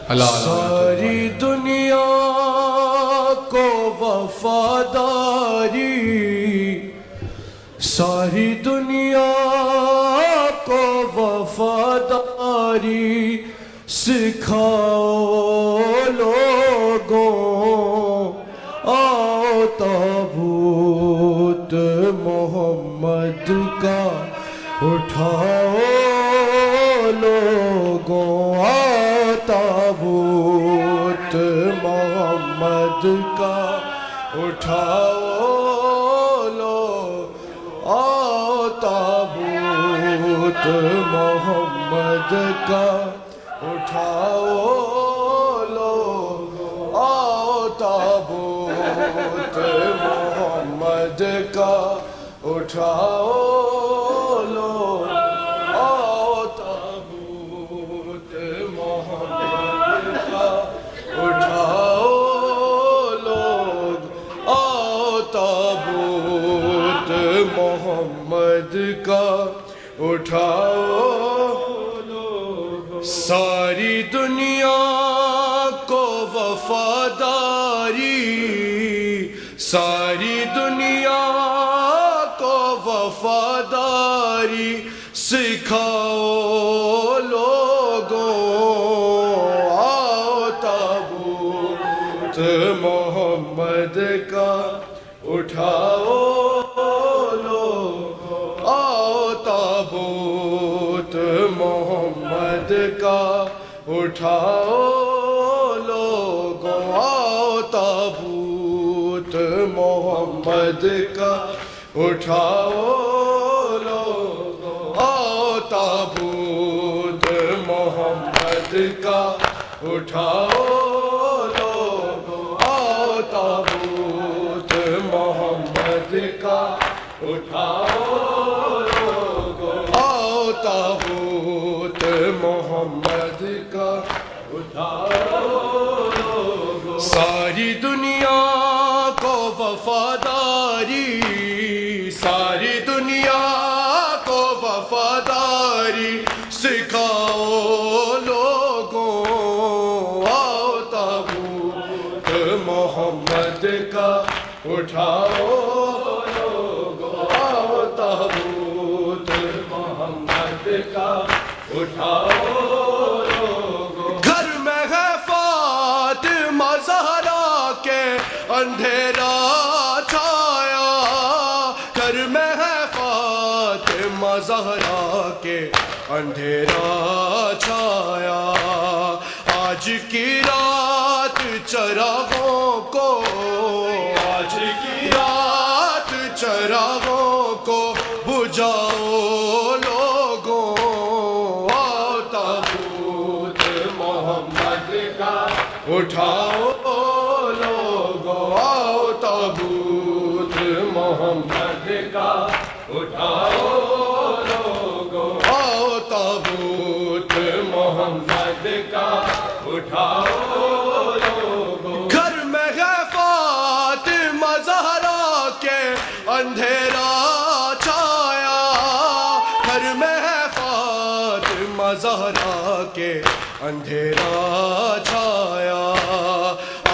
ساری دنیا کو وفاداری، ساری دنیا کو وفاداری سکھاؤ لوگوں، آؤ تابوت محمد کا اٹھاؤ لوگوں، آؤ تابوت محمد کا اٹھاؤ لوگ، آؤ تابوت محمد کا اٹھاؤ لوگ، آؤ تابوت محمد کا اٹھاؤ لوگ، آؤ تابوت محمد کا اٹھاؤ لوگ، آؤ تابوت محمد کا اٹھاؤ لوگ، ساری دنیا کو وفاداری، ساری دنیا کو وفاداری سکھاؤ لوگوں، آؤ تابوت محمد کا اٹھاؤ لوگ، آؤ تابوت محمد کا اٹھاؤ لوگ، آؤ تابوت محمد کا اٹھاؤ لوگ، آؤ تابوت محمد کا اٹھاؤ لوگ، آؤ تابوت محمد کا اٹھاؤ لوگ، آؤ تابوت محمد کا اٹھاؤ لوگ، ساری دنیا کو وفاداری، ساری دنیا کو وفاداری سکھاؤ لوگوں، آؤ تابوت محمد کا اٹھاؤ لوگ، آؤ تابوت محمد کا اٹھاؤ لوگ، گھر میں ہے فاطمہ زہرا کے اندھیرا چھایا، گھر میں ہے فاطمہ زہرا کے اندھیرا چھایا، آج کی رات چراغوں کو، آج کی رات چراغوں کو بجھاؤ لوگوں، آؤ تابوت محمد کا اٹھاؤ لوگوں، آؤ تابوت محمد کا اٹھاؤ لوگوں، آؤ تابوت محمد کا اٹھاؤ لوگوں، گھر میں ہے فاطمہ زہرا کے اندھیرا چھایا، گھر میں ہے فاطمہ زہرا کے اندھیرا چھایا،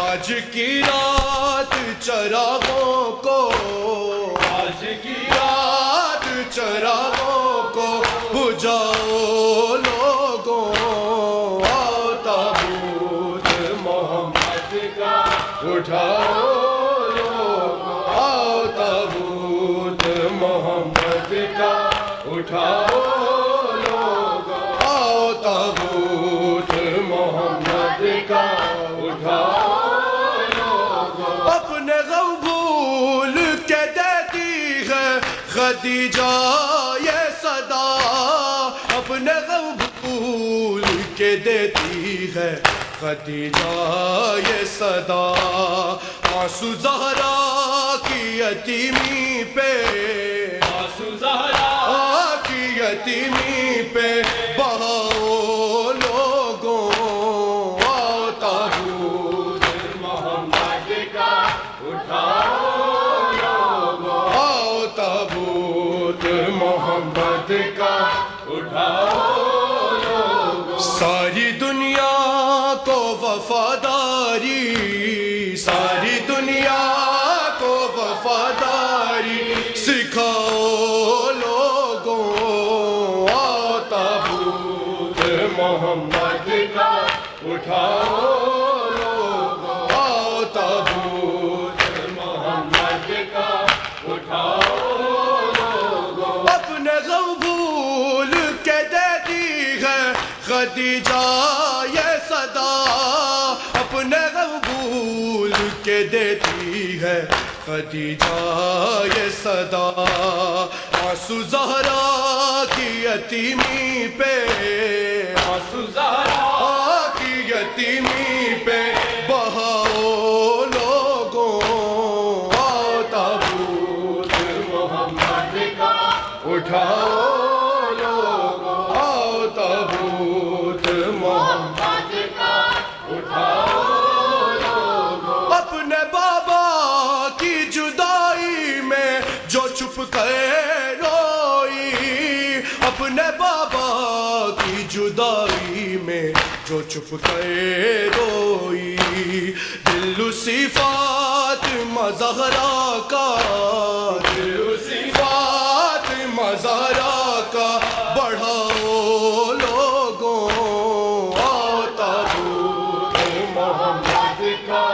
آج کی رات چراغوں کو، آج کی رات چراغوں کو بجھاؤ لوگوں، آؤ تابوت محمد کا اٹھاؤ لوگ، آؤ تابوت محمد کا اٹھاؤ لوگ، آؤ تابوت محمد کا اٹھاؤ لوگ، اپنے غم بھول کے دیتی ہے خدیجہ یہ صدا، اپنے غم بھول کے دیتی ہے خدیجہ یہ صدا، آنسو زہرا کی یتیمی پہ، آنسو زہرا کی یتیمی پہ بہاؤ لوگوں، آؤ تابوت محمد کا اٹھاؤ لوگوں، آؤ تابوت محمد کا اٹھاؤ لوگوں، ساری دنیا کو دنیا کو وفاداری سکھاؤ لوگوں، آؤ تابوت محمد کا اٹھاؤ لوگوں، آؤ تابوت محمد کا اٹھاؤ لوگوں۔ اپنے غم بھول کے دیتی ہے خدیجہ یہ صدا، اپنے غم بھول کے دیتی ہے خدیجہ یہ صدا، آنسو زہرا کی یتیمی پہ، آنسو زہرا کی یتیمی پہ بہاؤ لوگوں، آؤ تابوت محمد کا اٹھاؤ لوگوں، آؤ تابوت محمد کا اٹھاؤ لوگوں۔ اپنے بابا کی جدائی میں جو چھپ کر روئی، اپنے بابا کی جدائی میں جو چھپ کر روئی، دل اسی فاطمہ زہرا کا، دل اسی فاطمہ زہرا کا بڑھاؤ لوگوں، آؤ تابوت محمد کا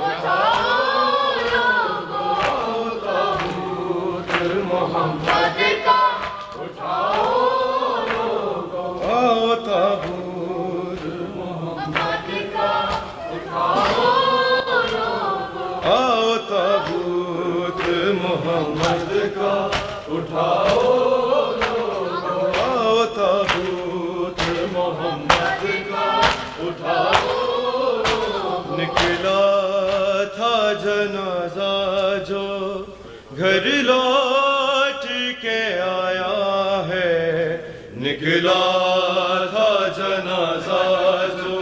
اٹھاؤ لوگوں، آؤ تابوت محمد کا اٹھاؤ لوگوں، آؤ تابوت محمد کا اٹھاؤ لوگوں، آؤ تابوت محمد کا اٹھاؤ لوگوں، آؤ تابوت محمد کا اٹھاؤ لوگوں۔ نکلا تھا جنازہ جو گھر لوٹ کے آیا ہے، نکلا تھا جنازہ جو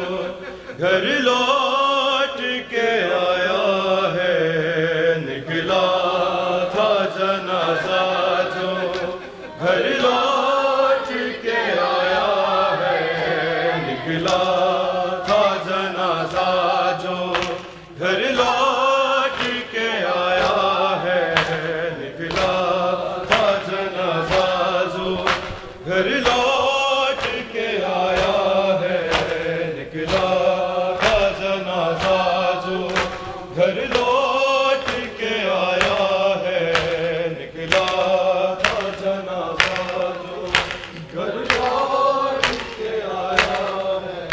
گھر لوٹ کے آیا ہے، نکلا تھا جنازہ جو گھر لوٹ کے آیا ہے، نکلا تھا جنازہ جو گھر لوٹ کے آیا ہے، نکلا تھا جنازہ جو گھر لوٹ کے آیا ہے، نکلا تھا جنازہ جو گھر لوٹ کے آیا ہے، نکلا تھا جنازہ جو گھر لوٹ کے آیا ہے۔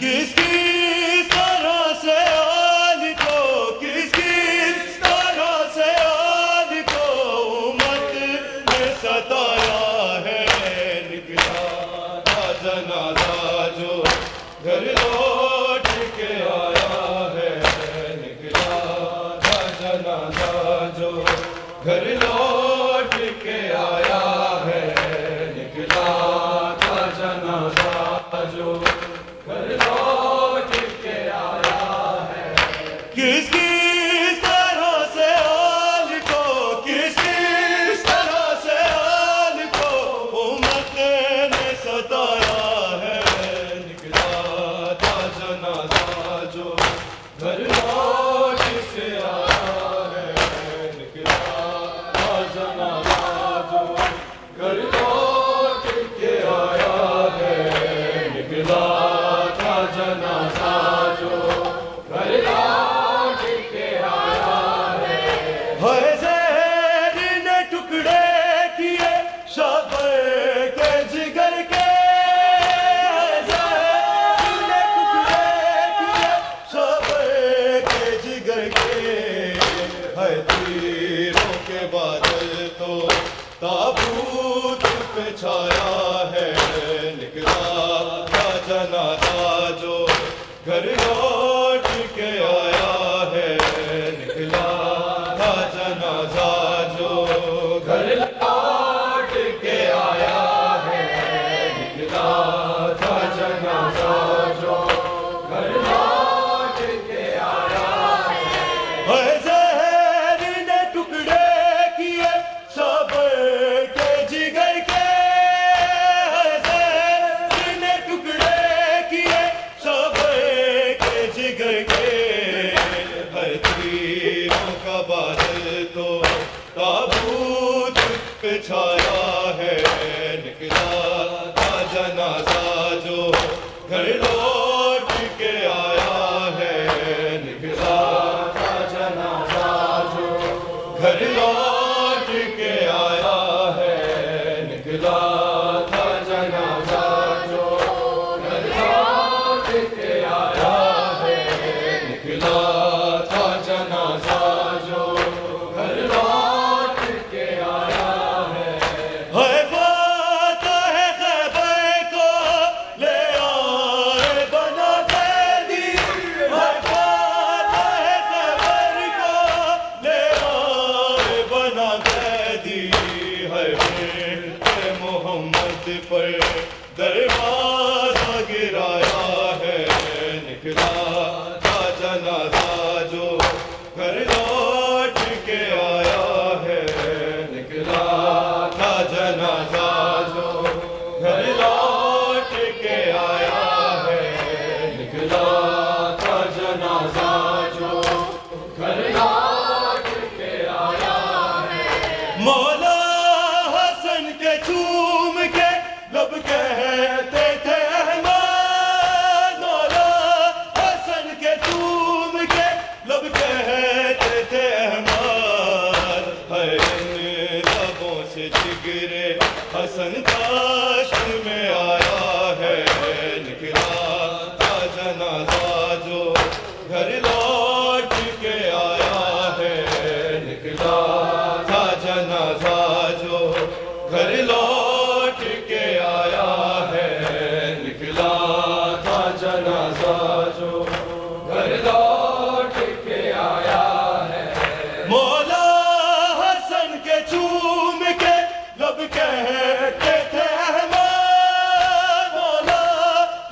کس کس طرح سے آج کو، کس کس طرح سے آج کو امت نے ستایا ہے، نکلا تھا جنازہ جو گھر لوٹ کے آیا ہے، نکلا تھا جنازہ جو گھر لوٹ کے آیا ہے، نکلا تھا جنازہ جو گھر لوٹ کے آیا ہے۔ کس کس طرح سے آج کو، کس کس طرح سے آج کو امت نے ستایا ہے، نکلا تھا جنازہ جو گھر لوٹ سے آیا ہے، نکلا تھا جنازہ جو گھر لوٹ کے آیا ہے، نکلا تھا جنازہ جو گھر لوٹ کے آیا ہے۔ ہر زہر نے ٹکڑے کیے شب کے جگر کے، ہر زہر نے ٹکڑے کیے شب کے جگر کے، ہے تیروں کے بادل تو تابوت پہ چھایا ہے، نکلا تھا جنازہ جو گھر لوٹ کے آیا ہے، نکلا تھا جنازہ جو گھر لوٹ کے آیا ہے، نکلا تھا جنازہ جو گھر لوٹ کے آیا ہے۔ زہر نے ٹکڑے کیے سب کے جگر کے، چھایا ہے، نکلا تھا جنازہ جو گھر لوٹ کے آیا ہے، نکلا تھا جنازہ جو گھر لوٹ کے آیا ہے، نکلا تھا جنازہ جو گھر لوٹ کے آیا ہے، نکلا تھا جنازہ جو گھر لوٹ کے آیا ہے۔ ہے بات ہے خیبر کو لے آئے بنا قیدی، ہے بات ہے خیبر کو لے آئے بنا قیدی، ہے بنت محمد پر دروازہ گرایا ہے، نکلا تھا جنازہ جو گھر لوٹ کے آیا ہے، نکلا تھا جنازہ جو گھر لوٹ کے آیا ہے، نکلا تھا جنازہ جو گھر لوٹ کے آیا ہے۔ مولا حسن کے چوم کے لب کہتے تھے احمد، مولا حسن کے چوم کے لب کہتے تھے احمد، ہے ان لبوں سے جگر حسن کاشت میں آیا ہے، نکلا تھا جنازہ جو گھر لوٹ کے آیا ہے، نکلا تھا جنازہ جو گھر لوٹ کے آیا ہے، نکلا تھا جنازہ جو گھر لوٹ کے آیا ہے۔ مولا حسن کے چوم کے لب کہتے تھے احمد، مولا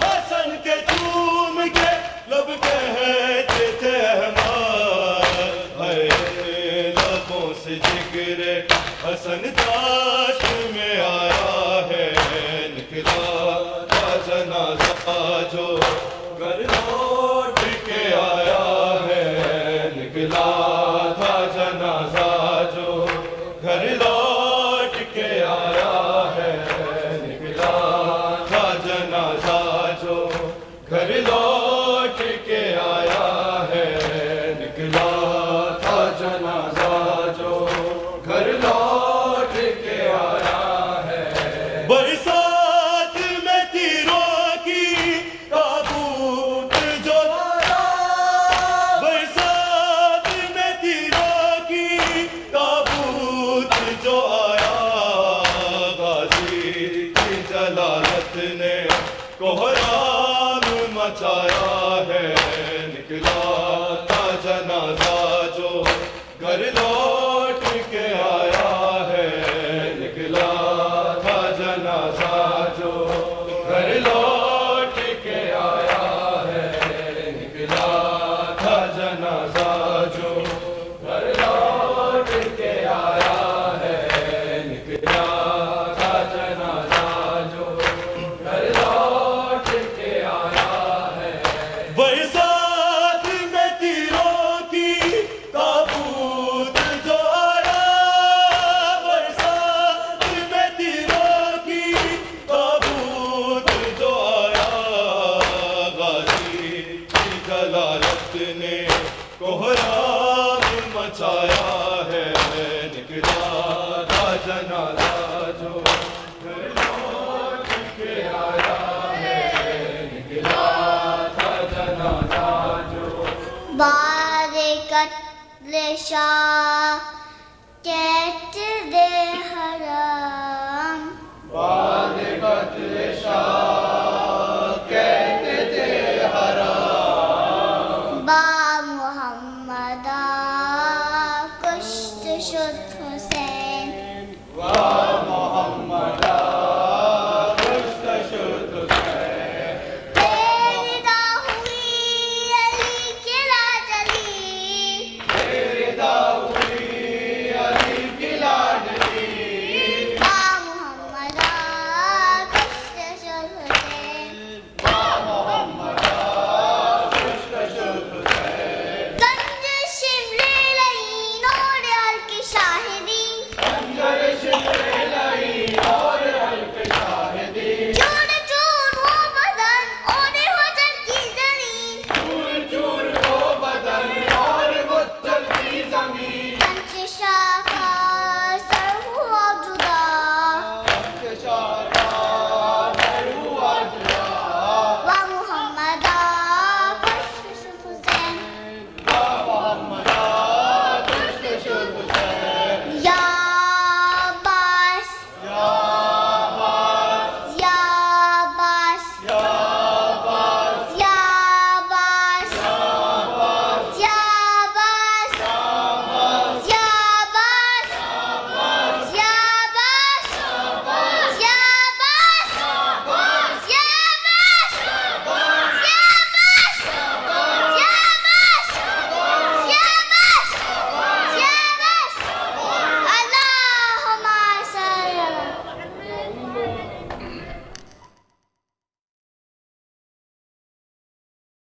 حسن کے چوم کے لب کہتے تھے احمد، ہے ان لبوں سے جگر حسن تاش میں آیا ہے، نکلا تھا جنازہ جو گھر لوٹ کے آیا ہے، نکلا تھا جنازہ جو گھر لوٹ کے آیا ہے، نکلا تھا جنازہ جو گھر لوٹ کے آیا ہے، نکلا تھا جنازہ جو گھر لوٹ کے آیا ہے۔ برسات میں تیروں کی تابوت جو آیا، برسات میں تیروں کی تابوت جو آیا، غازی کی جلالت نے کوہرام مچایا ہے، نکلا تھا جنازہ جو گھر لوٹ کے آیا ہے، نکلا تھا جنازہ جو گھر لوٹ کے آیا ہے، نکلا تھا جنازہ جو گھر لوٹ کے آیا ہے، نکلا تھا جنازہ جو گھر لوٹ کے آیا ہے۔ برسات میں تیروں کی تابوت جو آیا، برسات میں تیروں کی تابوت جو آیا، غازی کی جلالت نے کوہرام مچایا ہے، نکلا تھا جنازہ جو گھر لوٹ کے آیا ہے، نکلا تھا جنازہ جو بار قتل شاہ کہتے دے حرام، بعد قتل شاہ کہتے تھے حرام، با محمدہ کشت شد